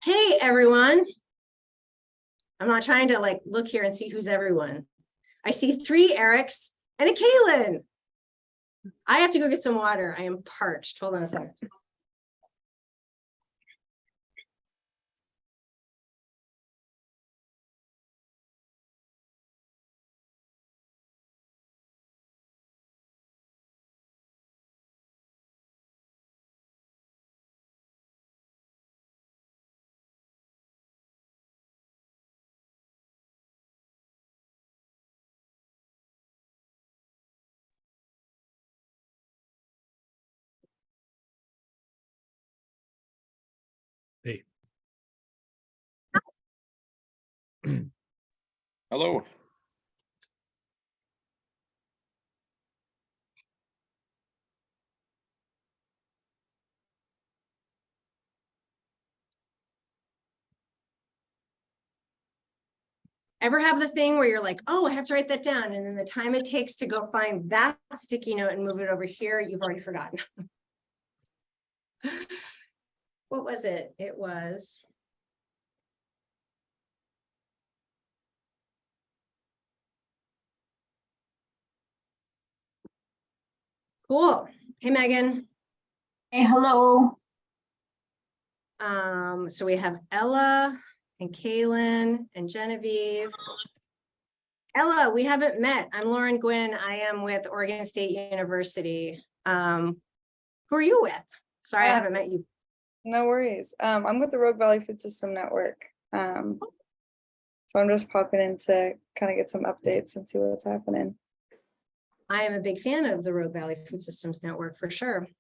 Hey, everyone. I'm not trying to like look here and see who's everyone. I see 3 Erics and a Kaylin. I have to go get some water. I am parched. Hold on a second. Hey. Hello. Ever have the thing where you're like, oh, I have to write that down. And then the time it takes to go find that sticky note and move it over here, you've already forgotten. What was it? It was. Cool. Hey, Megan. Hey, hello. So we have Ella and Kaylin and Genevieve. Ella, we haven't met. I'm Lauren Gwynn. I am with Oregon State University. Who are you with? Sorry, I haven't met you. No worries. I'm with the Rogue Valley Food System Network. So I'm just popping in to kind of get some updates and see what's happening. I am a big fan of the Rogue Valley Food Systems Network for sure. I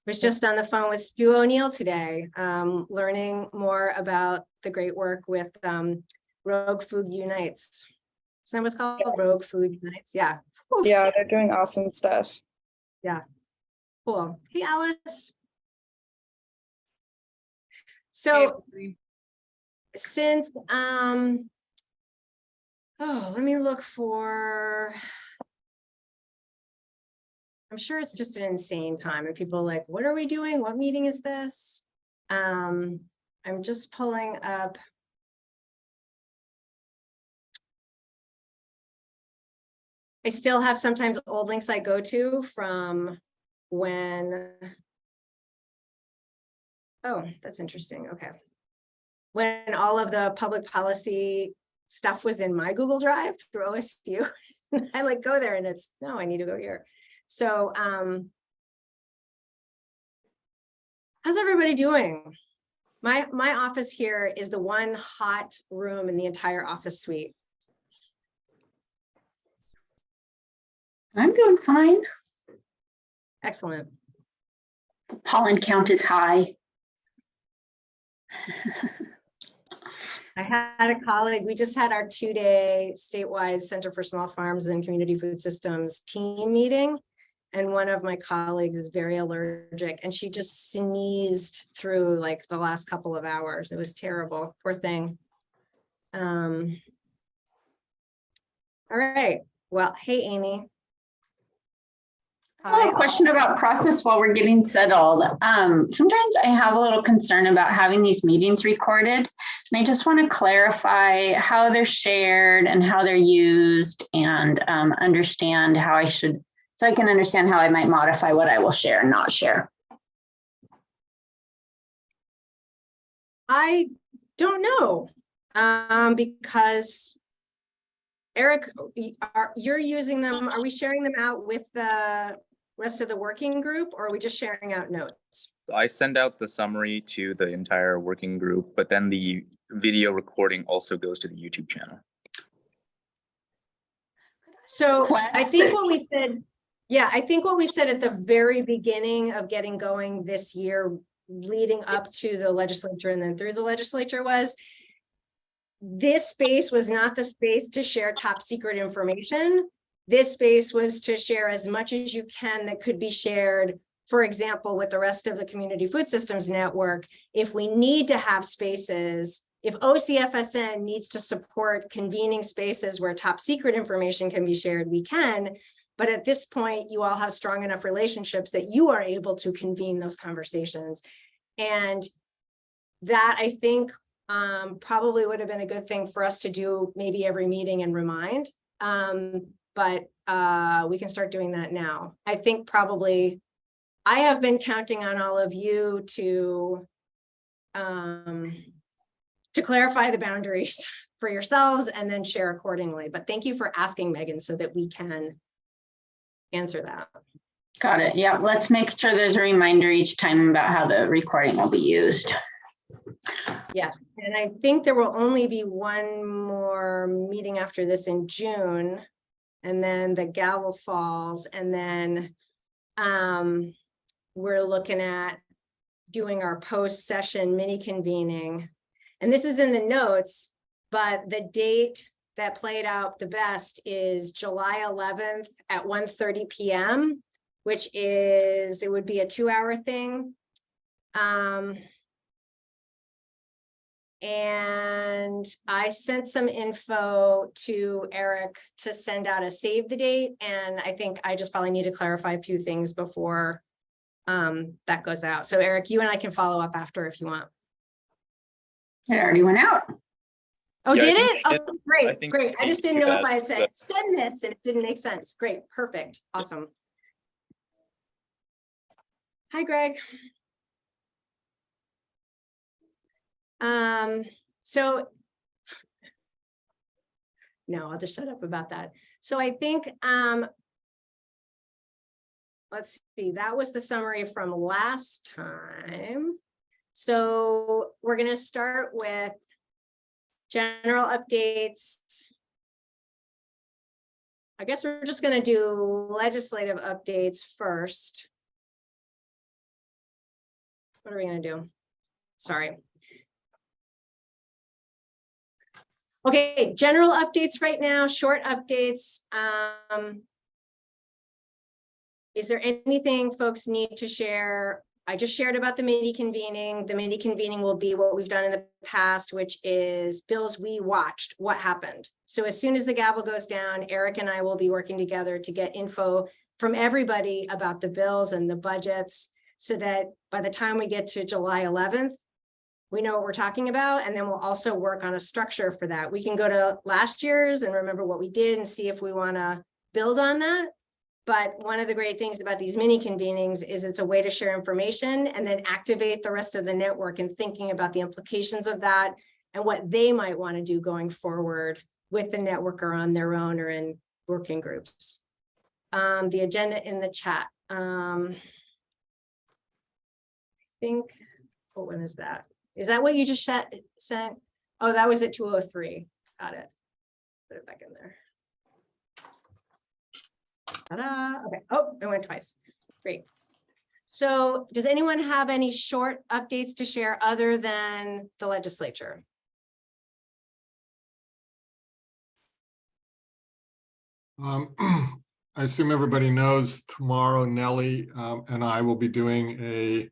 was just on the phone with Stu O'Neill today, learning more about the great work with Rogue Food Unites. Isn't that what's called? Rogue Food Unites? Yeah. Oof. Yeah, they're doing awesome stuff. Yeah. Cool. Hey, Alice. So since, oh, let me look for, I'm sure it's just an insane time and people are like, what are we doing? What meeting is this? I'm just pulling up. I still have sometimes old links I go to from when, oh, that's interesting. Okay. When all of the public policy stuff was in my Google Drive through OSU, I like go there and it's, no, I need to go here. So, how's everybody doing? My office here is the one hot room in the entire office suite. I'm doing fine. Excellent. The pollen count is high. I had a colleague, we just had our 2-day statewide Center for Small Farms and Community Food Systems team meeting. And one of my colleagues is very allergic and she just sneezed through like the last couple of hours. It was terrible, poor thing. All right, well, hey, Amy. I have a question about process while we're getting settled. Sometimes I have a little concern about having these meetings recorded. And I just want to clarify how they're shared and how they're used and understand how I should, so I can understand how I might modify what I will share and not share. I don't know, because Eric, you're using them, are we sharing them out with the rest of the working group or are we just sharing out notes? I send out the summary to the entire working group, but then the video recording also goes to the YouTube channel. So I think what we said, yeah, I think what we said at the very beginning of getting going this year, leading up to the legislature and then through the legislature was, this space was not the space to share top secret information. This space was to share as much as you can that could be shared, for example, with the rest of the Community Food Systems Network. If we need to have spaces, if OCFSN needs to support convening spaces where top secret information can be shared, we can. But at this point, you all have strong enough relationships that you are able to convene those conversations. And that I think probably would have been a good thing for us to do maybe every meeting and remind. But we can start doing that now. I think probably I have been counting on all of you to clarify the boundaries for yourselves and then share accordingly. But thank you for asking, Megan, so that we can answer that. Got it. Yeah, let's make sure there's a reminder each time about how the recording will be used. Yes, and I think there will only be one more meeting after this in June, and then the gavel falls, and then we're looking at doing our post-session mini convening. And this is in the notes, but the date that played out the best is July 11th at 1:30 p.m., which is, it would be a 2-hour thing. And I sent some info to Eric to send out a save the date. And I think I just probably need to clarify a few things before that goes out. So Eric, you and I can follow up after if you want. It already went out. Oh, Yeah, did I it? think Oh, great, great. I just didn't know if I had said that- send this and it didn't make sense. Great, perfect, awesome. Hi, Greg. So no, I'll just shut up about that. So I think, let's see, that was the summary from last time. So we're going to start with general updates. I guess we're just going to do legislative updates first. What are we going to do? Sorry. Okay, general updates right now, short updates. Is there anything folks need to share? I just shared about the mini convening. The mini convening will be what we've done in the past, which is bills we watched, what happened. So as soon as the gavel goes down, Eric and I will be working together to get info from everybody about the bills and the budgets so that by the time we get to July 11th, we know what we're talking about, and then we'll also work on a structure for that. We can go to last year's and remember what we did and see if we want to build on that. But one of the great things about these mini convenings is it's a way to share information and then activate the rest of the network and thinking about the implications of that and what they might want to do going forward with the network or on their own or in working groups. The agenda in the chat. I think, what one is that? Is that what you just sent? Oh, that was at 2:03. Got it. Put it back in there. Ta-da. Okay. Oh, it went twice. Great. So does anyone have any short updates to share other than the legislature? I assume everybody knows tomorrow Nellie and I will be doing a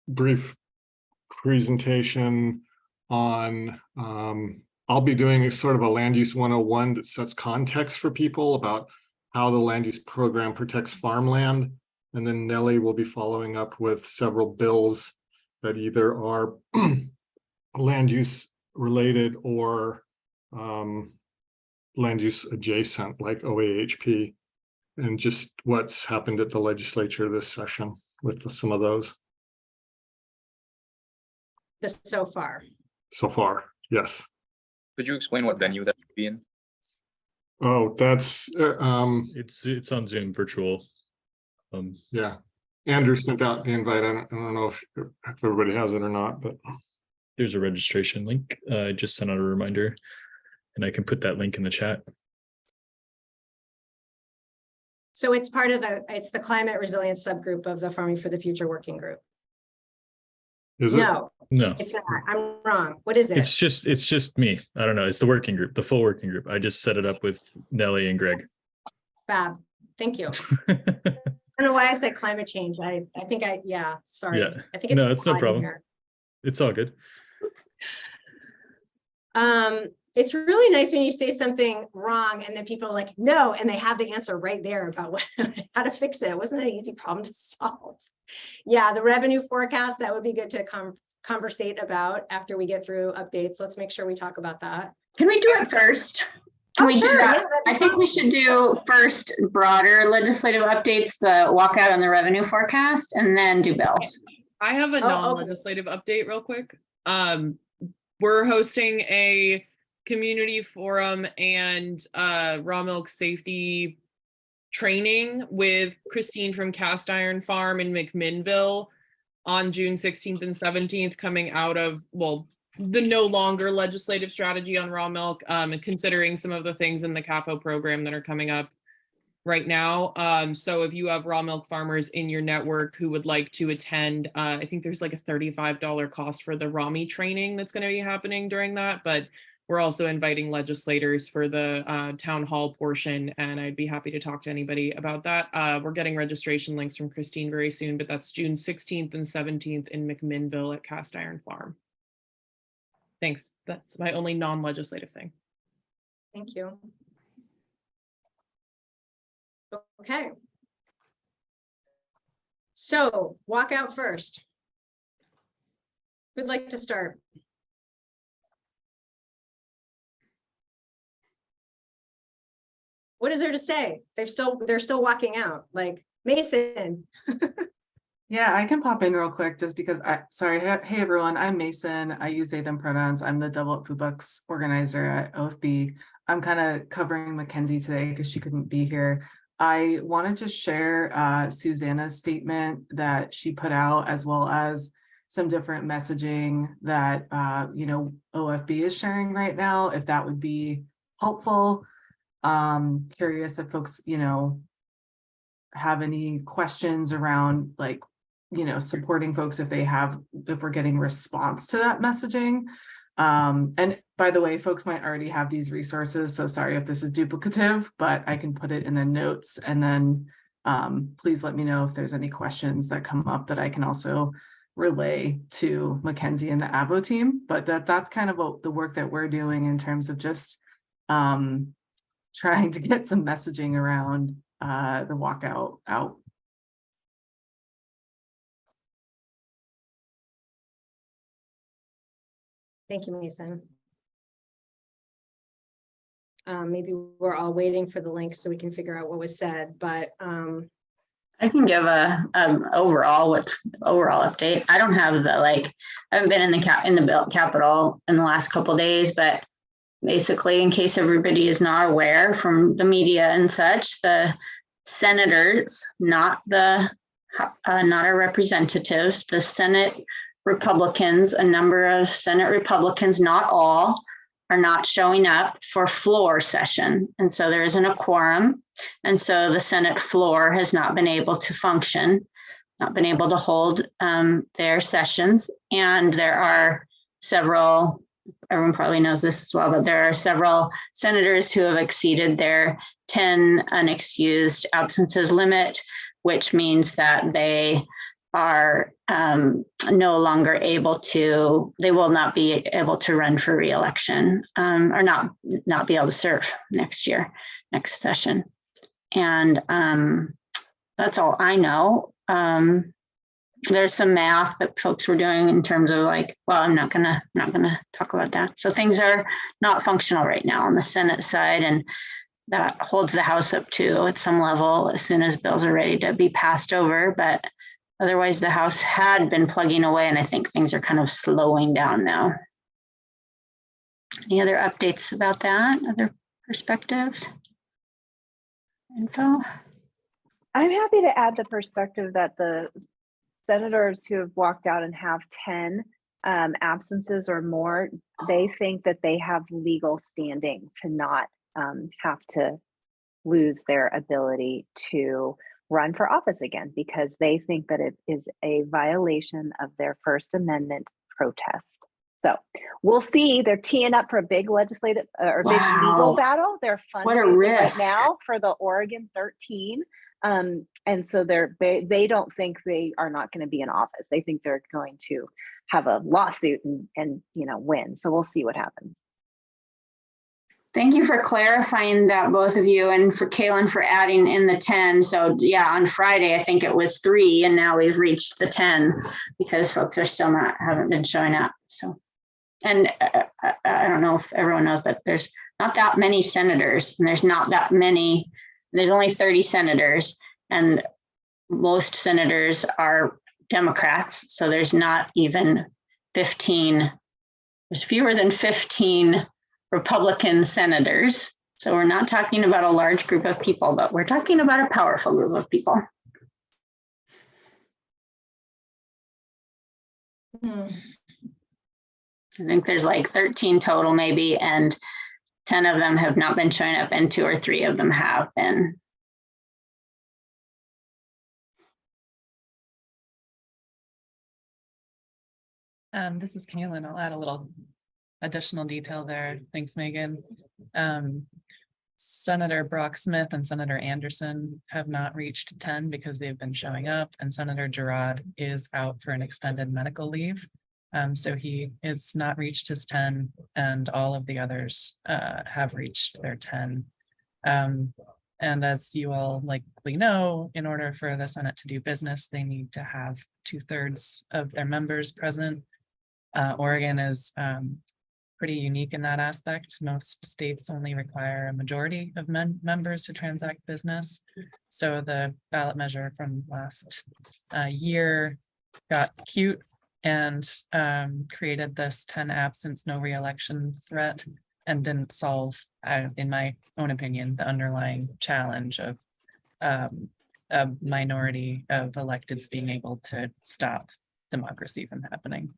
brief presentation on I'll be doing a sort of a land use 101 that sets context for people about how the land use program protects farmland. And then Nellie will be following up with several bills that either are land use related or land use adjacent, like OAHP, and just what's happened at the legislature this session with some of those. So far. So far, yes. Could you explain what venue that would be in? Oh, that's It's on Zoom virtual. yeah. Andrew sent out the invite. I don't know if everybody has it or not, but There's a registration link. I just sent out a reminder, and I can put that link in the chat. So it's part of it's the climate resilience subgroup of the Farming for the Future working group. is it? No, No, it's not. I'm wrong. What is it? it's just me. I don't know. It's the working group, the full working group. I just set it up with Nellie and Greg. Fab. Thank you. I don't know why I said climate change. I think yeah, sorry. Yeah. I think it's No, it's no implied in problem. here. It's all good. it's really nice when you say something wrong and then people are like, no, and they have the answer right there about what, how to fix it. It wasn't an easy problem to solve. Yeah, the revenue forecast, that would be good to conversate about after we get through updates. Let's make sure we talk about that. Can we do it first? Can we do Sure, that? yeah, that'd be I think we should do first broader legislative updates, the walkout on the revenue forecast, and then do bills. I have a Oh, okay. non-legislative update real quick. We're hosting a community forum and raw milk safety training with Christine from Cast Iron Farm in McMinnville on June 16th and 17th, coming out of, well, the no longer legislative strategy on raw milk, and considering some of the things in the CAFO program that are coming up right now. So if you have raw milk farmers in your network who would like to attend, I think there's like a $35 cost for the RAMI training that's going to be happening during that, but we're also inviting legislators for the town hall portion, and I'd be happy to talk to anybody about that. We're getting registration links from Christine very soon, but that's June 16th and 17th in McMinnville at Cast Iron Farm. Thanks. That's my only non-legislative thing. Thank you. Okay. So walk out first. Who'd like to start? What is there to say? They're still walking out. Like Mason. Yeah, I can pop in real quick just because hey everyone, I'm Mason. I use they, them pronouns. I'm the Double Up Food Bucks organizer at OFB. I'm kind of covering Mackenzie today because she couldn't be here. I wanted to share Susanna's statement that she put out, as well as some different messaging that OFB is sharing right now, if that would be helpful. Curious if folks, have any questions around supporting folks if we're getting response to that messaging. And by the way, folks might already have these resources, so sorry if this is duplicative, but I can put it in the notes, and then please let me know if there's any questions that come up that I can also relay to Mackenzie and the ABO team. But that's kind of what the work that we're doing in terms of just trying to get some messaging around the walkout out. Thank you, Mason. Maybe we're all waiting for the link so we can figure out what was said, but I can give a overall update. I don't have the I haven't been in the bill Capitol in the last couple of days, but basically, in case everybody is not aware from the media and such, the senators, not our representatives, the Senate Republicans, a number of Senate Republicans, not all, are not showing up for floor session. And so there isn't a quorum. And so the Senate floor has not been able to function, not been able to hold their sessions. And there are several, everyone probably knows this as well, but there are several senators who have exceeded their 10 unexcused absences limit, which means that they are no longer they will not be able to run for re-election, or not be able to serve next session. And that's all I know. There's some math that folks were doing in terms of I'm not gonna talk about that. So things are not functional right now on the Senate side, and that holds the House up too at some level as soon as bills are ready to be passed over. But otherwise, the House had been plugging away, and I think things are kind of slowing down now. Any other updates about that? Other perspectives? Info? I'm happy to add the perspective that the senators who have walked out and have 10 absences or more, they think that they have legal standing to not have to lose their ability to run for office again, because they think that it is a violation of their First Amendment protest. So we'll see. They're teeing up for a big legislative or big legal battle. They're fundraising right now for the Oregon 13. And so they don't think they are not going to be in office. They think they're going to have a lawsuit and win. So we'll see what happens. Thank you for clarifying that, both of you, and for Kaylin for adding in the 10. So yeah, on Friday, I think it was 3, and now we've reached the 10 because folks are still haven't been showing up. So, and I don't know if everyone knows, but there's not that many senators, and there's only 30 senators, and most senators are Democrats. So there's not even 15, there's fewer than 15 Republican senators. So we're not talking about a large group of people, but we're talking about a powerful group of people. I think there's like 13 total maybe, and 10 of them have not been showing up, and 2 or 3 of them have been. This is Kaylin. I'll add a little additional detail there. Thanks, Megan. Senator Brock Smith and Senator Anderson have not reached 10 because they've been showing up, and Senator Girard is out for an extended medical leave. So he has not reached his 10, and all of the others have reached their 10. And as you all likely know, in order for the Senate to do business, they need to have 2/3 of their members present. Oregon is pretty unique in that aspect. Most states only require a majority of members to transact business. So the ballot measure from last year got cute and created this 10 absence, no reelection threat, and didn't solve, in my own opinion, the underlying challenge of a minority of electeds being able to stop democracy from happening.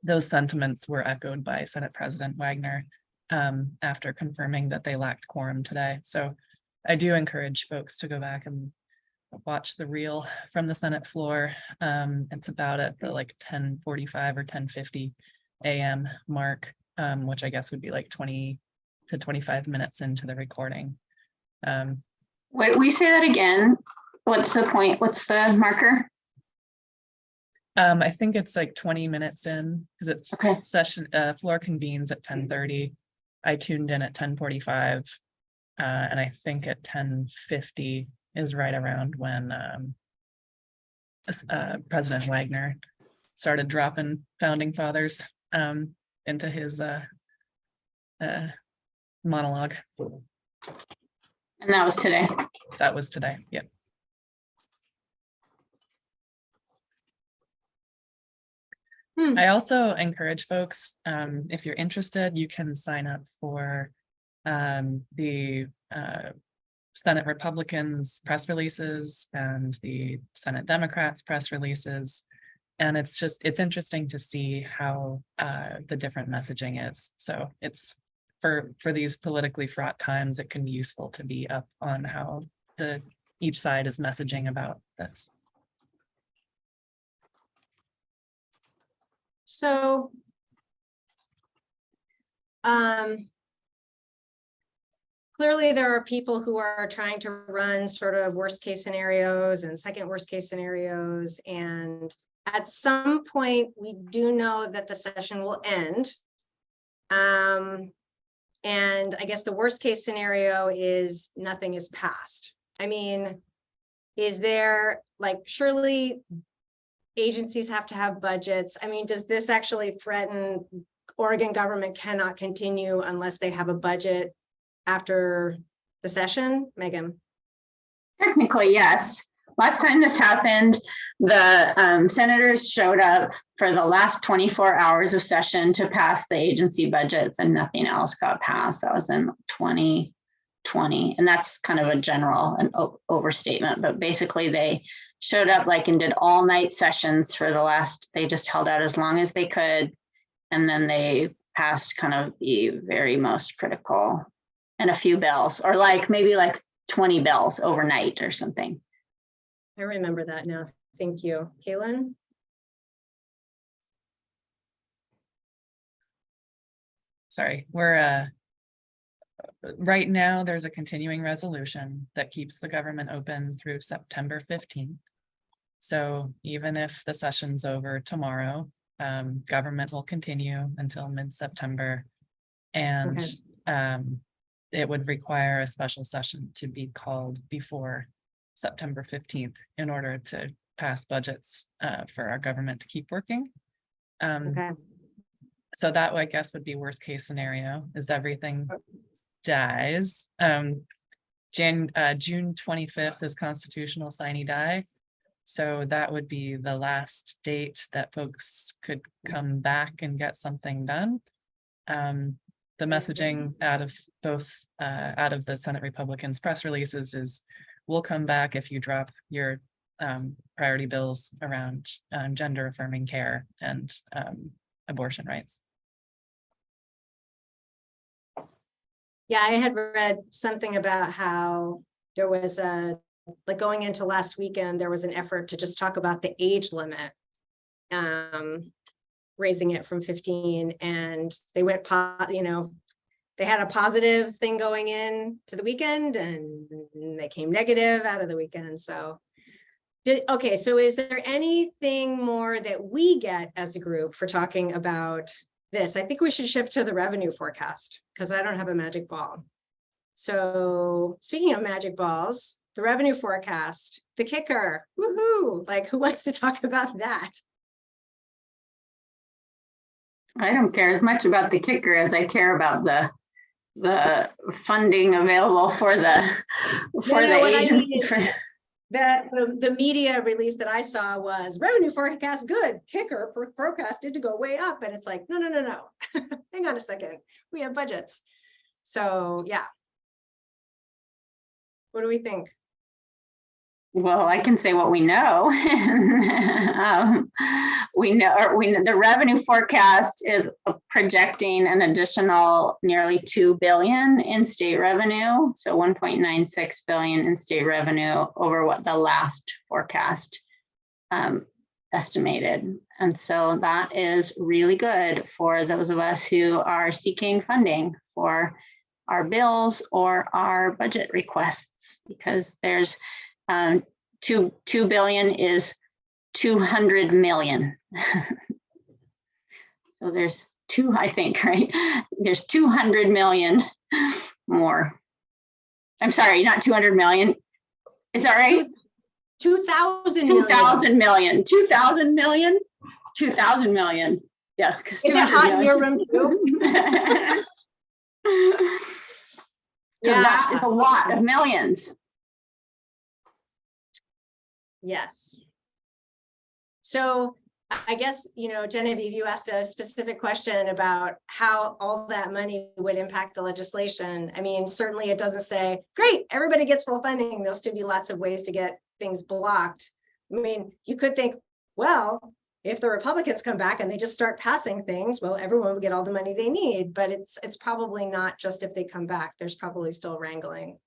Those sentiments were echoed by Senate President Wagner after confirming that they lacked quorum today. So I do encourage folks to go back and watch the reel from the Senate floor. It's about at the 10:45 or 10:50 a.m. mark, which I guess would be 20 to 25 minutes into the recording. Wait, we say that again. What's the point? What's the marker? I think it's 20 minutes in, because it's okay. Session floor convenes at 10:30. I tuned in at 10:45, and I think at 10:50 is right around when President Wagner started dropping founding fathers into his monologue. And that was today. That was today. Yep. I also encourage folks, if you're interested, you can sign up for the Senate Republicans press releases and the Senate Democrats press releases. And it's interesting to see how the different messaging is. So it's for these politically fraught times, it can be useful to be up on how each side is messaging about this. So, clearly there are people who are trying to run sort of worst case scenarios and second worst case scenarios. And at some point, we do know that the session will end. And I guess the worst case scenario is nothing is passed. I mean, is there surely agencies have to have budgets? I mean, does this actually threaten Oregon government cannot continue unless they have a budget after the session? Megan? Technically, yes. Last time this happened, the senators showed up for the last 24 hours of session to pass the agency budgets, and nothing else got passed. That was in 2020. And that's kind of a general overstatement, but basically they showed up and did all night sessions for the last, they just held out as long as they could. And then they passed kind of the very most critical and a few bills, or maybe 20 bills overnight or something. I remember that now. Thank you. Kaylin? Sorry, we're right now there's a continuing resolution that keeps the government open through September 15th. So even if the session's over tomorrow, government will continue until mid-September. And it would require a special session to be called before September 15th in order to pass budgets for our government to keep working. Okay. So that, I guess, would be worst case scenario, is everything dies. June 25th is constitutional sine die. So that would be the last date that folks could come back and get something done. The messaging out of the Senate Republicans press releases is, we'll come back if you drop your priority bills around gender affirming care and abortion rights. Yeah, I had read something about how there was like going into last weekend, there was an effort to just talk about the age limit, raising it from 15, and they went, they had a positive thing going in to the weekend and they came negative out of the weekend. So okay, so is there anything more that we get as a group for talking about this? I think we should shift to the revenue forecast because I don't have a magic ball. So speaking of magic balls, the revenue forecast, the kicker, woohoo! Like, who wants to talk about that? I don't care as much about the kicker as I care about the funding available for the agency. The media release that I saw was revenue forecast good, kicker forecasted to go way up, and it's like no. Hang on a second, we have budgets. So yeah, what do we think? Well, I can say what we know. We know the revenue forecast is projecting an additional nearly $2 billion in state revenue. So 1.96 billion in state revenue over what the last forecast estimated. And so that is really good for those of us who are seeking funding for our bills or our budget requests, because there's 2 billion is 200 million. So there's I think, right? There's 200 million more. I'm sorry, not 200 million. Is that right? 2,000 million. 2,000 million. 2,000 million. Yes, because is it hot in your room too? So that is a lot of millions. Yes. So I guess, Genevieve, you asked a specific question about how all that money would impact the legislation. I mean, certainly it doesn't say, great, everybody gets full funding. There'll still be lots of ways to get things blocked. I mean, you could think, well, if the Republicans come back and they just start passing things, well, everyone will get all the money they need. But it's probably not just if they come back. There's probably still wrangling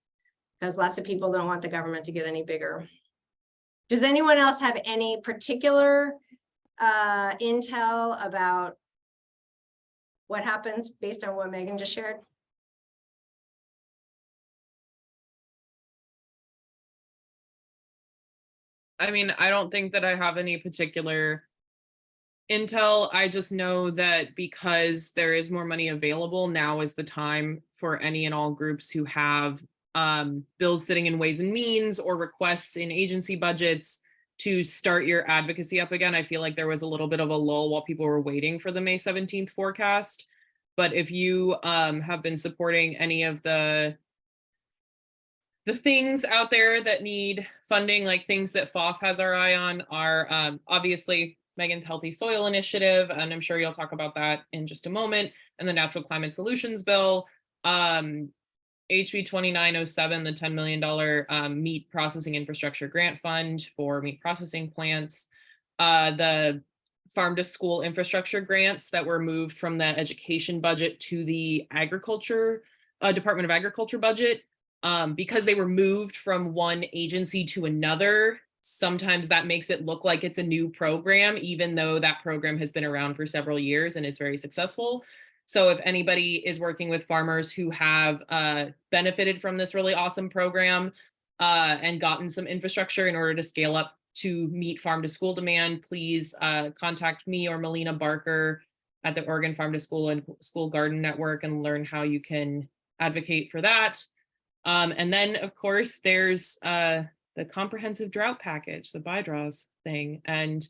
because lots of people don't want the government to get any bigger. Does anyone else have any particular intel about what happens based on what Megan just shared? I mean, I don't think that I have any particular intel. I just know that because there is more money available, now is the time for any and all groups who have bills sitting in Ways and Means or requests in agency budgets to start your advocacy up again. I feel like there was a little bit of a lull while people were waiting for the May 17th forecast. But if you have been supporting any of the things out there that need funding, like things that FOF has our eye on, are obviously Megan's Healthy Soil Initiative, and I'm sure you'll talk about that in just a moment, and the Natural Climate Solutions Bill, HB 2907, the $10 million meat processing infrastructure grant fund for meat processing plants, the farm to school infrastructure grants that were moved from the education budget to the agriculture, Department of Agriculture budget, because they were moved from one agency to another. Sometimes that makes it look like it's a new program, even though that program has been around for several years and is very successful. So if anybody is working with farmers who have benefited from this really awesome program and gotten some infrastructure in order to scale up to meet farm to school demand, please contact me or Melina Barker at the Oregon Farm to School and School Garden Network and learn how you can advocate for that. And then, of course, there's the comprehensive drought package, the buy draws thing. And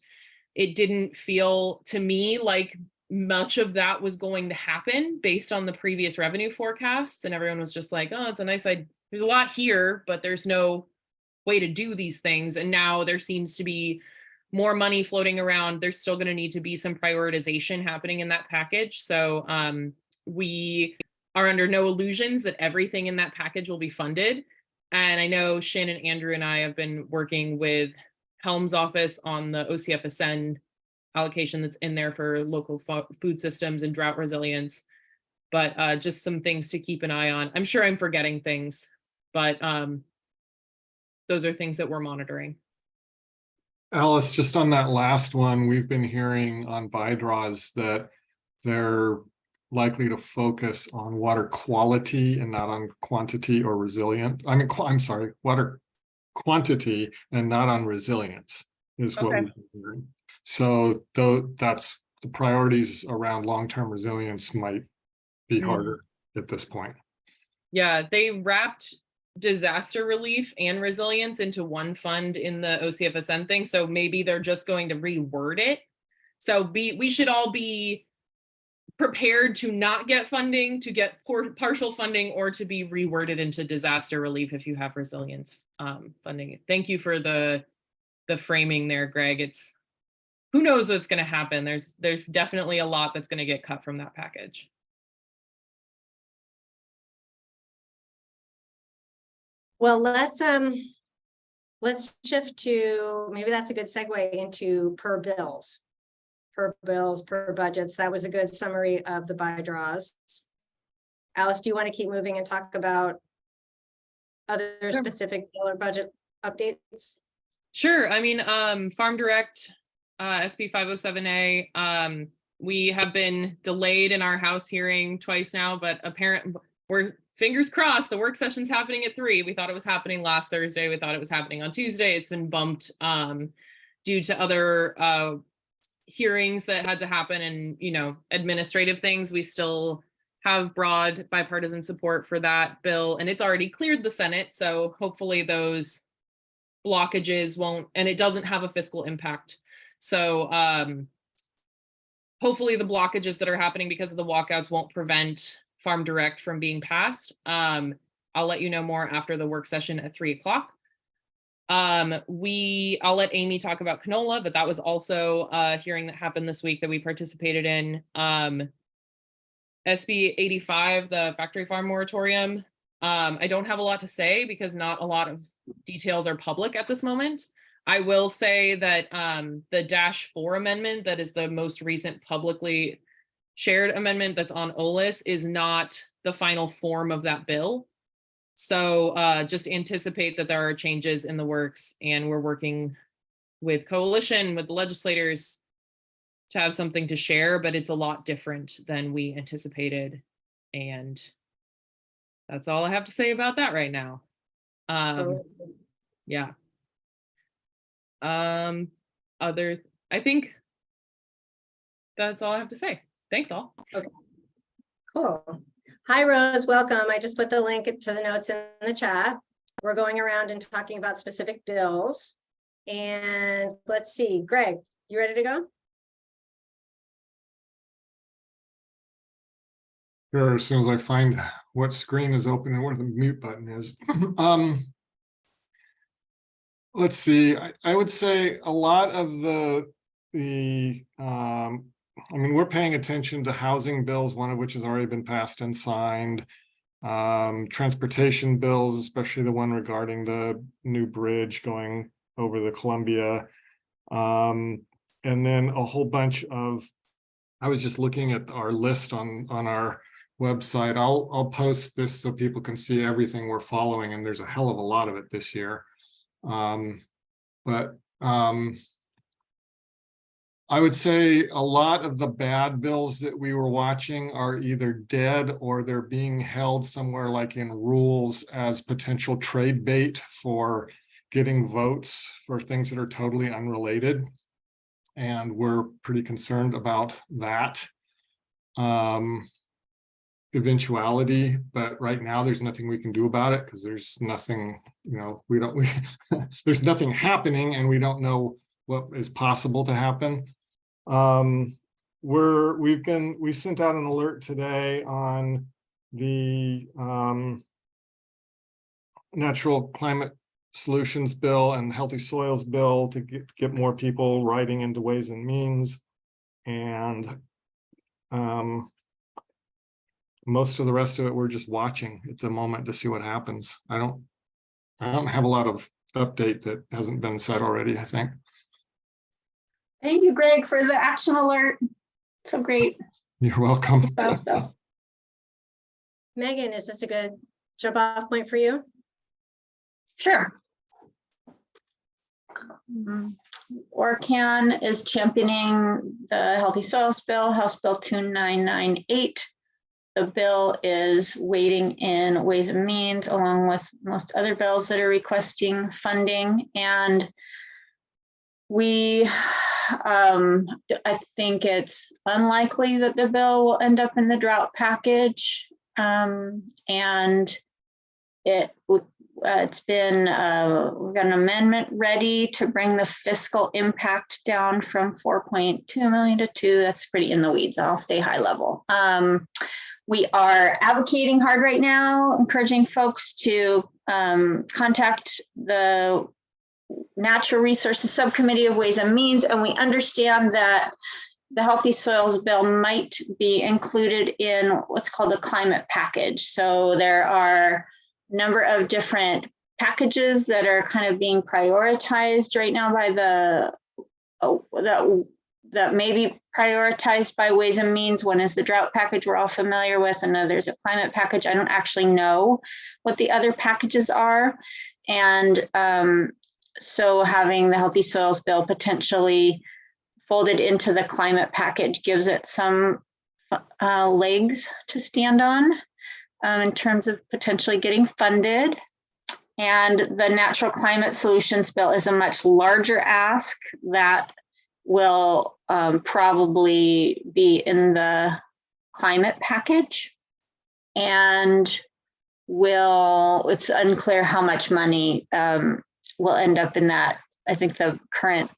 it didn't feel to me like much of that was going to happen based on the previous revenue forecasts. And everyone was just like, oh, it's a nice idea. There's a lot here, but there's no way to do these things. And now there seems to be more money floating around. There's still going to need to be some prioritization happening in that package. So we are under no illusions that everything in that package will be funded. And I know Shin and Andrew and I have been working with Helm's office on the OCFSN allocation that's in there for local food systems and drought resilience. But just some things to keep an eye on. I'm sure I'm forgetting things, but those are things that we're monitoring. Alice, just on that last one, we've been hearing on buy draws that they're likely to focus on water quality and not on quantity or resilient. I mean, I'm sorry, water quantity and not on resilience is what we've been hearing. So that's the priorities around long-term resilience might be harder at this point. Yeah, they wrapped disaster relief and resilience into one fund in the OCFSN thing. So maybe they're just going to reword it. So we should all be prepared to not get funding, to get partial funding, or to be reworded into disaster relief if you have resilience funding. Thank you for the framing there, Greg. It's who knows what's going to happen. There's definitely a lot that's going to get cut from that package. Well, let's shift to, maybe that's a good segue into per bills, per budgets. That was a good summary of the buy draws. Alice, do you want to keep moving and talk about other specific bill or budget updates? Sure. I mean, Farm Direct, SB 507A, we have been delayed in our House hearing twice now, but apparently we're fingers crossed, the work session's happening at 3. We thought it was happening last Thursday. We thought it was happening on Tuesday. It's been bumped due to other hearings that had to happen and, administrative things. We still have broad bipartisan support for that bill, and it's already cleared the Senate. So hopefully those blockages won't, and it doesn't have a fiscal impact. So hopefully the blockages that are happening because of the walkouts won't prevent Farm Direct from being passed. I'll let you know more after the work session at 3 o'clock. I'll let Amy talk about canola, but that was also a hearing that happened this week that we participated in. SB 85, the factory farm moratorium. I don't have a lot to say because not a lot of details are public at this moment. I will say that the -4 amendment, that is the most recent publicly shared amendment that's on OLIS, is not the final form of that bill. So just anticipate that there are changes in the works, and we're working with coalition, with the legislators to have something to share, but it's a lot different than we anticipated. And that's all I have to say about that right now. Yeah. I think that's all I have to say. Thanks all. Okay. Cool. Hi, Rose. Welcome. I just put the link to the notes in the chat. We're going around and talking about specific bills. And let's see, Greg, you ready to go? Sure, as soon as I find what screen is open and where the mute button is. Let's see, I would say a lot of I mean, we're paying attention to housing bills, one of which has already been passed and signed. Transportation bills, especially the one regarding the new bridge going over the Columbia. And then a whole bunch of, I was just looking at our list on our website. I'll post this so people can see everything we're following, and there's a hell of a lot of it this year. I would say a lot of the bad bills that we were watching are either dead or they're being held somewhere like in rules as potential trade bait for getting votes for things that are totally unrelated. And we're pretty concerned about that. eventuality, but right now there's nothing we can do about it because there's nothing, there's nothing happening and we don't know what is possible to happen. We sent out an alert today on the Natural Climate Solutions Bill and Healthy Soils Bill to get more people writing into Ways and Means. And most of the rest of it, we're just watching at the moment to see what happens. I don't have a lot of update that hasn't been said already, I think. Thank you, Greg, for the action alert. So great. You're welcome. Megan, is this a good jump off point for you? Sure. ORCAN is championing the Healthy Soils Bill, House Bill 2998. The bill is waiting in Ways and Means, along with most other bills that are requesting funding. And I think it's unlikely that the bill will end up in the drought package. And it's been, we've got an amendment ready to bring the fiscal impact down from 4.2 million to 2. That's pretty in the weeds. I'll stay high level. We are advocating hard right now, encouraging folks to contact the Natural Resources Subcommittee of Ways and Means, and we understand that the Healthy Soils Bill might be included in what's called the climate package. So there are a number of different packages that are kind of being prioritized right now by that may be prioritized by Ways and Means. One is the drought package we're all familiar with, and there's a climate package. I don't actually know what the other packages are. And so having the Healthy Soils Bill potentially folded into the climate package gives it some legs to stand on in terms of potentially getting funded. And the Natural Climate Solutions Bill is a much larger ask that will probably be in the climate package, and it's unclear how much money will end up in that. I think the current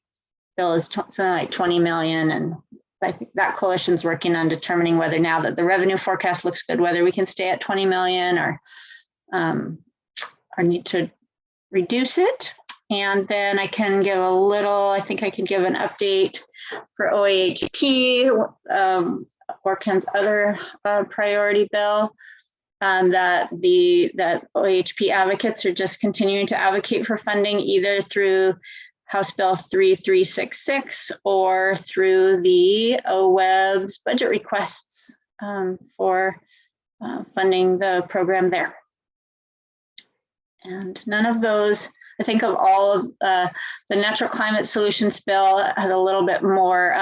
bill is something like 20 million, and I think that coalition's working on determining whether, now that the revenue forecast looks good, whether we can stay at 20 million or need to reduce it. And then I can give I think I can give an update for OAHP, ORCAN's other priority bill, that OAHP advocates are just continuing to advocate for funding either through House Bill 3366 or through the OWEB's budget requests for funding the program there. And none of those, I think of all of the Natural Climate Solutions Bill has a little bit more,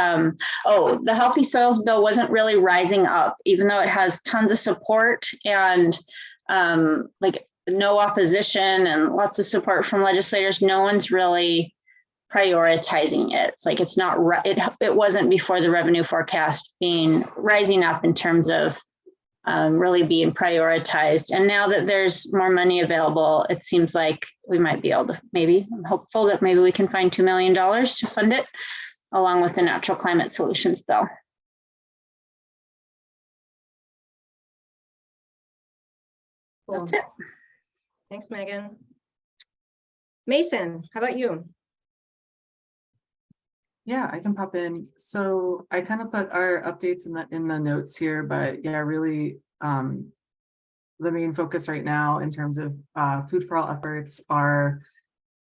the Healthy Soils Bill wasn't really rising up, even though it has tons of support and like no opposition and lots of support from legislators. No one's really prioritizing it. It's like it's not, it wasn't before the revenue forecast rising up in terms of really being prioritized. And now that there's more money available, it seems like we might be able to, I'm hopeful that maybe we can find $2 million to fund it, along with the Natural Climate Solutions Bill. Cool. That's it. Thanks, Megan. Mason, how about you? Yeah, I can pop in. So I kind of put our updates in the notes here, but yeah, really the main focus right now in terms of Food for All efforts are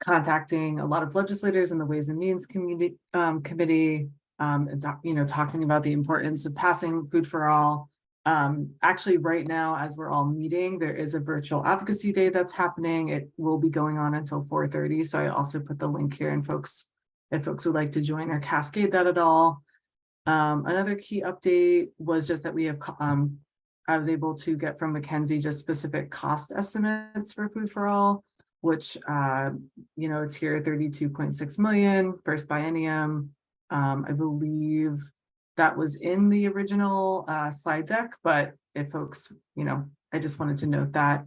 contacting a lot of legislators in the Ways and Means committee, and talking about the importance of passing Food for All. Actually, right now, as we're all meeting, there is a virtual advocacy day that's happening. It will be going on until 4:30. So I also put the link here, and if folks would like to join or cascade that at all. Another key update was just that we have, I was able to get from Mackenzie just specific cost estimates for Food for All, which, it's here 32.6 million first biennium. I believe that was in the original slide deck, but if folks, I just wanted to note that.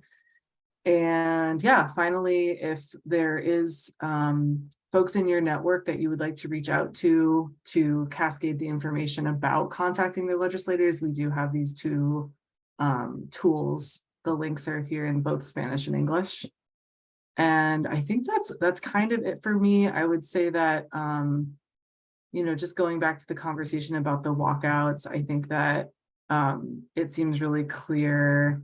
And yeah, finally, if there is folks in your network that you would like to reach out to cascade the information about contacting the legislators, we do have these two tools. The links are here in both Spanish and English. And I think that's kind of it for me. I would say that, just going back to the conversation about the walkouts, I think that it seems really clear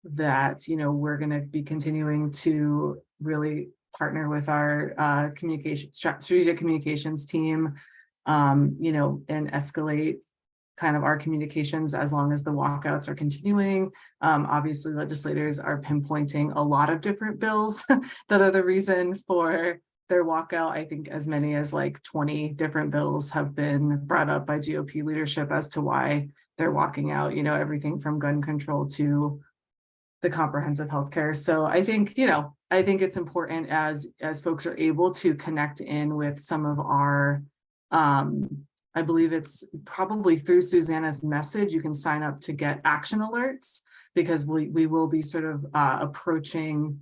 that, we're going to be continuing to really partner with our strategic communications team, and escalate kind of our communications as long as the walkouts are continuing. Obviously, legislators are pinpointing a lot of different bills that are the reason for their walkout. I think as many as like 20 different bills have been brought up by GOP leadership as to why they're walking out, everything from gun control to the comprehensive healthcare. So I think, it's important as folks are able to connect in with some of our, I believe it's probably through Susanna's message, you can sign up to get action alerts, because we will be sort of approaching,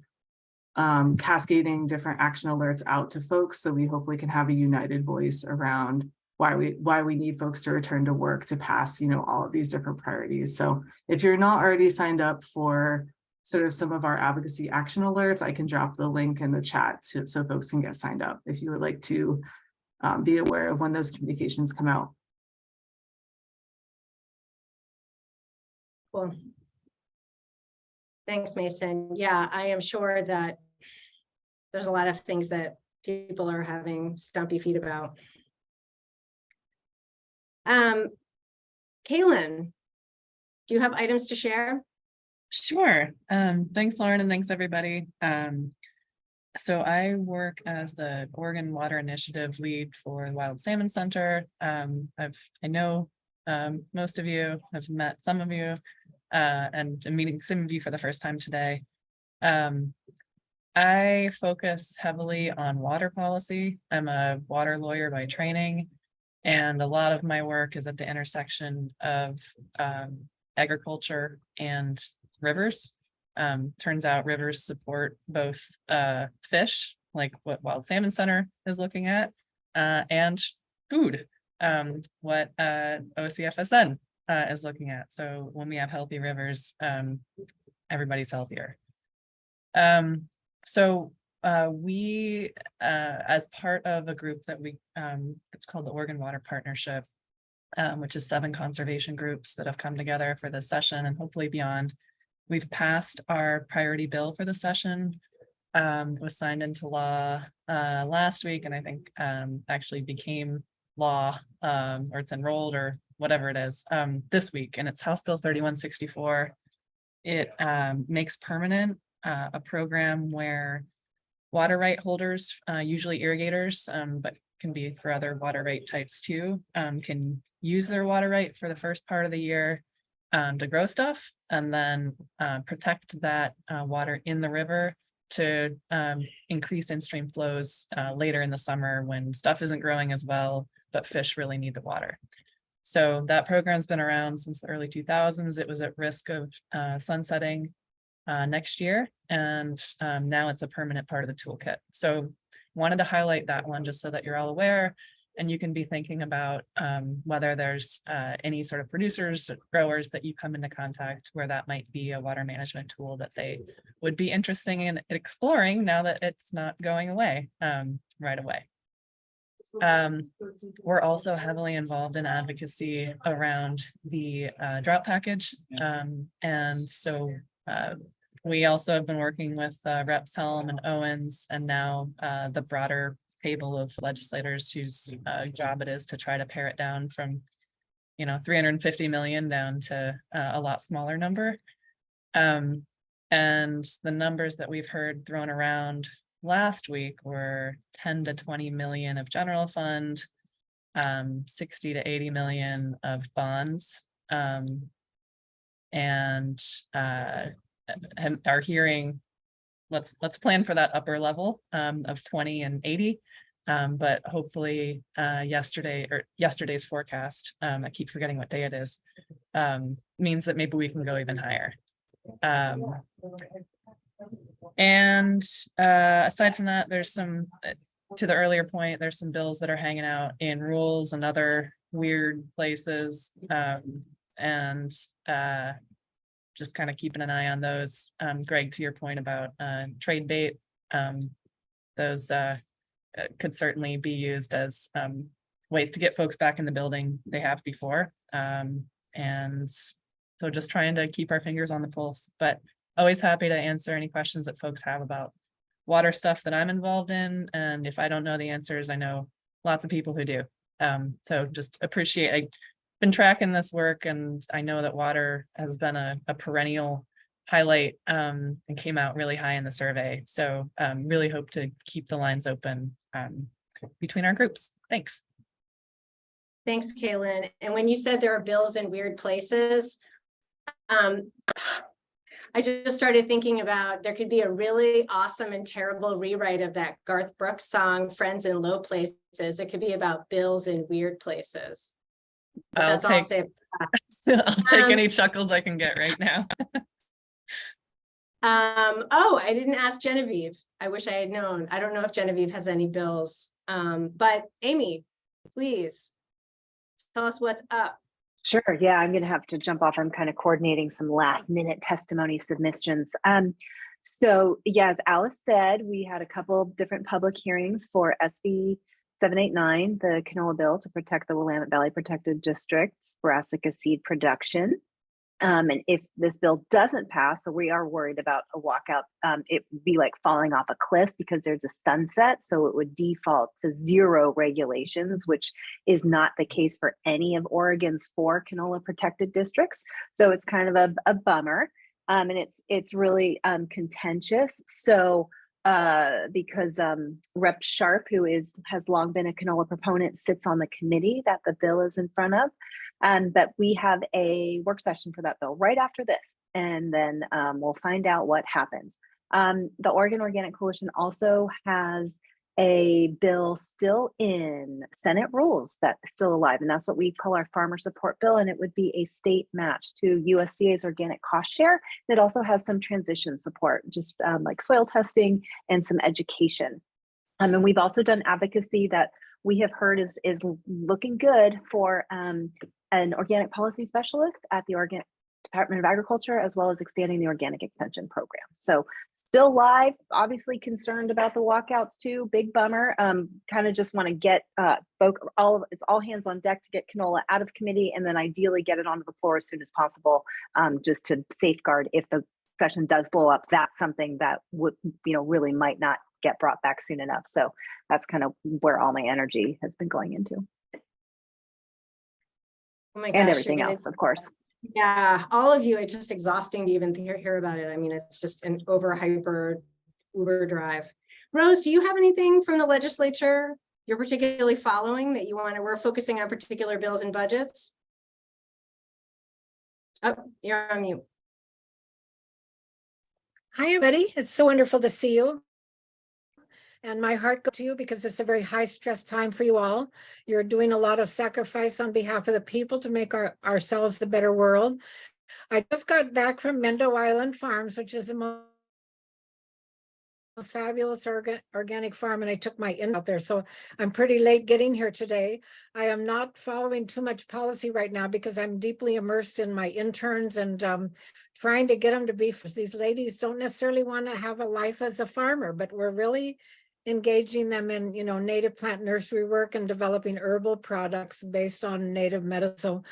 cascading different action alerts out to folks. So we hopefully can have a united voice around why we need folks to return to work to pass, all of these different priorities. So if you're not already signed up for sort of some of our advocacy action alerts, I can drop the link in the chat so folks can get signed up if you would like to be aware of when those communications come out. Cool. Thanks, Mason. Yeah, I am sure that there's a lot of things that people are having stumpy feet about. Kaylin, do you have items to share? Sure. Thanks, Lauren, and thanks, everybody. So I work as the Oregon Water Initiative lead for the Wild Salmon Center. I know most of you, have met some of you, and I'm meeting some of you for the first time today. I focus heavily on water policy. I'm a water lawyer by training, and a lot of my work is at the intersection of agriculture and rivers. Turns out rivers support both fish, like what Wild Salmon Center is looking at, and food, what OCFSN is looking at. So when we have healthy rivers, everybody's healthier. So we, as part of a group that it's called the Oregon Water Partnership, which is 7 conservation groups that have come together for this session and hopefully beyond. We've passed our priority bill for the session. It was signed into law last week, and I think actually became law, or it's enrolled or whatever it is, this week, and it's House Bill 3164. It makes permanent a program where water right holders, usually irrigators, but can be for other water right types too, can use their water right for the first part of the year to grow stuff, and then protect that water in the river to increase in-stream flows later in the summer when stuff isn't growing as well, but fish really need the water. So that program's been around since the early 2000s. It was at risk of sunsetting next year, and now it's a permanent part of the toolkit. So wanted to highlight that one just so that you're all aware, and you can be thinking about whether there's any sort of producers or growers that you come into contact where that might be a water management tool that they would be interested in exploring now that it's not going away right away. We're also heavily involved in advocacy around the drought package. And so we also have been working with Reps Helm and Owens, and now the broader table of legislators whose job it is to try to pare it down from 350 million down to a lot smaller number. And the numbers that we've heard thrown around last week were 10 to 20 million of general fund, 60 to 80 million of bonds, and are hearing let's plan for that upper level of 20 and 80. But hopefully yesterday's forecast, I keep forgetting what day it is, means that maybe we can go even higher. And aside from that, there's some, to the earlier point, there's some bills that are hanging out in rules and other weird places. And just kind of keeping an eye on those. Greg, to your point about trade bait, those could certainly be used as ways to get folks back in the building they have before. And so just trying to keep our fingers on the pulse, but always happy to answer any questions that folks have about water stuff that I'm involved in. And if I don't know the answers, I know lots of people who do. So just appreciate, I've been tracking this work, and I know that water has been a perennial highlight and came out really high in the survey. So really hope to keep the lines open between our groups. Thanks. Thanks, Kaylin. And when you said there are bills in weird places, I just started thinking about there could be a really awesome and terrible rewrite of that Garth Brooks song, Friends in Low Places. It could be about bills in weird places. But I'll that's all I'll say. I'll take any chuckles I can get right now. Oh, I didn't ask Genevieve. I wish I had known. I don't know if Genevieve has any bills. But Amy, please tell us what's up. Sure. Yeah, I'm going to have to jump off. I'm kind of coordinating some last minute testimony submissions. So yeah, as Alice said, we had a couple of different public hearings for SB 789, the canola bill to protect the Willamette Valley Protected District's brassica seed production. And if this bill doesn't pass, so we are worried about a walkout, it would be like falling off a cliff because there's a sunset. So it would default to 0 regulations, which is not the case for any of Oregon's 4 canola protected districts. So it's kind of a bummer. And it's really contentious. So because Rep. Sharp, who has long been a canola proponent, sits on the committee that the bill is in front of. But we have a work session for that bill right after this, and then we'll find out what happens. The Oregon Organic Coalition also has a bill still in Senate rules that's still alive, and that's what we call our farmer support bill, and it would be a state match to USDA's organic cost share. It also has some transition support, just like soil testing and some education. And we've also done advocacy that we have heard is looking good for an organic policy specialist at the Oregon Department of Agriculture, as well as expanding the organic extension program. So still live, obviously concerned about the walkouts too, big bummer. Kind of just want to get it's all hands on deck to get canola out of committee, and then ideally get it onto the floor as soon as possible, just to safeguard if the session does blow up. That's something that would, really might not get brought back soon enough. So that's kind of where all my energy has been going into. Oh my gosh, and everything else, of course. Yeah, all of you, it's just exhausting to even hear about it. I mean, it's just an uber drive. Rose, do you have anything from the legislature you're particularly following that you we're focusing on particular bills and budgets? Oh, you're on mute. Hi, everybody. It's so wonderful to see you. And my heart goes to you because it's a very high stress time for you all. You're doing a lot of sacrifice on behalf of the people to make ourselves a better world. I just got back from Mendo Island Farms, which is the most fabulous organic farm, and I took my in out there. So I'm pretty late getting here today. I am not following too much policy right now because I'm deeply immersed in my interns and trying to get them to be, these ladies don't necessarily want to have a life as a farmer, but we're really engaging them in, native plant nursery work and developing herbal products based on native medicine. So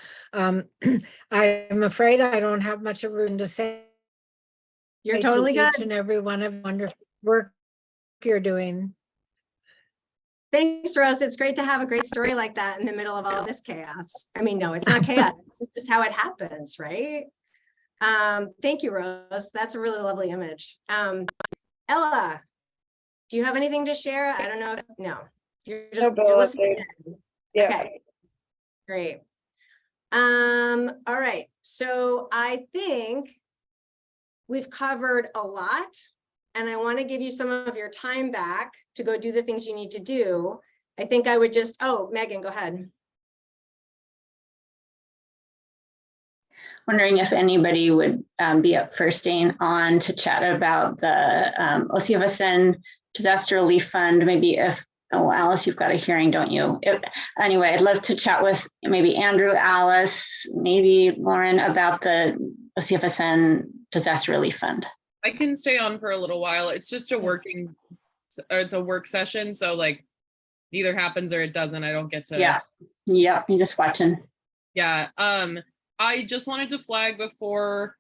I'm afraid I don't have much of room to say. You're totally good. Each and every one of wonderful work you're doing. Thanks, Rose. It's great to have a great story like that in the middle of all this chaos. I mean, no, it's not chaos. It's just how it happens, right? Thank you, Rose. That's a really lovely image. Ella, do you have anything to share? I don't know if, no, you're just you're listening. Yeah. Okay, great. All right, so I think we've covered a lot, and I want to give you some of your time back to go do the things you need to do. I think I would just, oh, Megan, go ahead. Wondering if anybody would be up for staying on to chat about the OCFSN Disaster Relief Fund. Maybe if, oh, Alice, you've got a hearing, don't you? Anyway, I'd love to chat with maybe Andrew, Alice, maybe Lauren about the OCFSN Disaster Relief Fund. I can stay on for a little while. It's just a working, or it's a work session. So like either happens or it doesn't. I don't get to. Yeah. Yeah. You're just watching. Yeah. I just wanted to flag before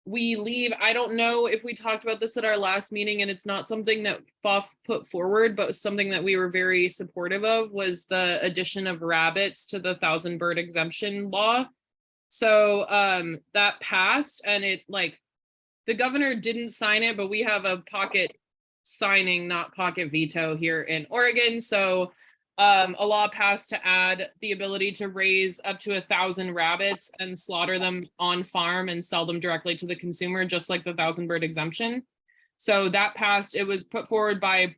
we leave. I don't know if we talked about this at our last meeting, and it's not something that Buff put forward, but something that we were very supportive of was the addition of rabbits to the 1,000-bird exemption law. So that passed, and it like the governor didn't sign it, but we have a pocket signing, not pocket veto here in Oregon. So a law passed to add the ability to raise up to 1,000 rabbits and slaughter them on farm and sell them directly to the consumer, just like the 1,000-bird exemption. So that passed. It was put forward by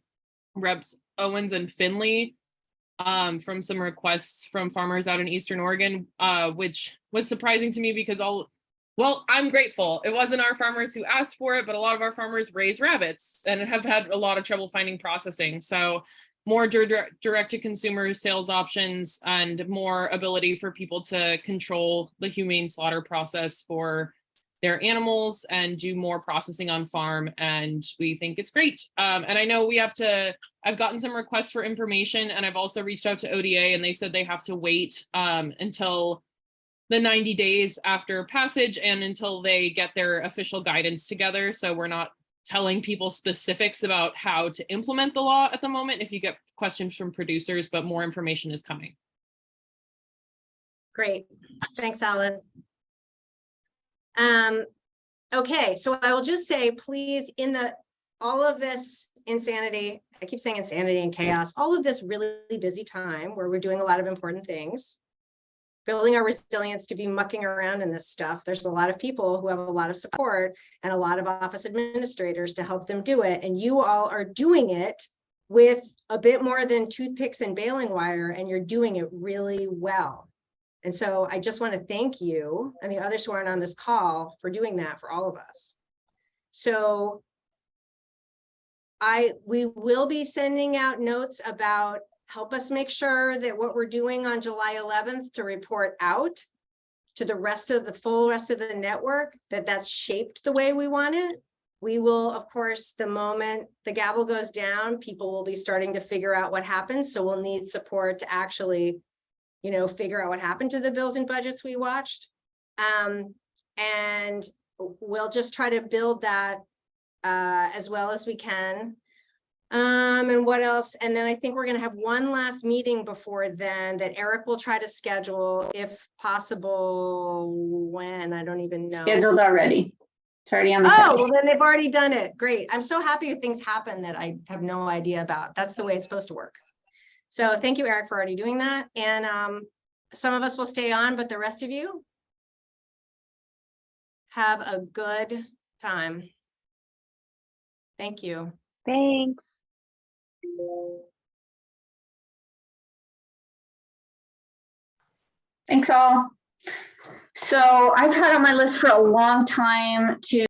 Reps Owens and Finley from some requests from farmers out in Eastern Oregon, which was surprising to me because well, I'm grateful. It wasn't our farmers who asked for it, but a lot of our farmers raise rabbits and have had a lot of trouble finding processing. So more direct-to-consumer sales options and more ability for people to control the humane slaughter process for their animals and do more processing on farm. And we think it's great. And I know I've gotten some requests for information, and I've also reached out to ODA, and they said they have to wait until the 90 days after passage and until they get their official guidance together. So we're not telling people specifics about how to implement the law at the moment if you get questions from producers, but more information is coming. Great. Thanks, Alice. Okay, so I will just say, please, all of this insanity, I keep saying insanity and chaos, all of this really busy time where we're doing a lot of important things, building our resilience to be mucking around in this stuff. There's a lot of people who have a lot of support and a lot of office administrators to help them do it. And you all are doing it with a bit more than toothpicks and baling wire, and you're doing it really well. And so I just want to thank you and the others who aren't on this call for doing that for all of us. So we will be sending out notes about help us make sure that what we're doing on July 11th to report out to the full rest of the network, that's shaped the way we want it. We will, of course, the moment the gavel goes down, people will be starting to figure out what happens. So we'll need support to actually, figure out what happened to the bills and budgets we watched. And we'll just try to build that as well as we can. And what else? And then I think we're going to have one last meeting before then that Eric will try to schedule, if possible, when, I don't even know. Scheduled already. It's already on the Oh, well, then they've already done it. Great. I'm so happy if things happen that I have no idea about. That's the way it's supposed to work. So thank you, Eric, for already doing that. And some of us will stay on, but the rest of you have a good time. Thank you. Thanks. Thanks all. So I've had on my list for a long time to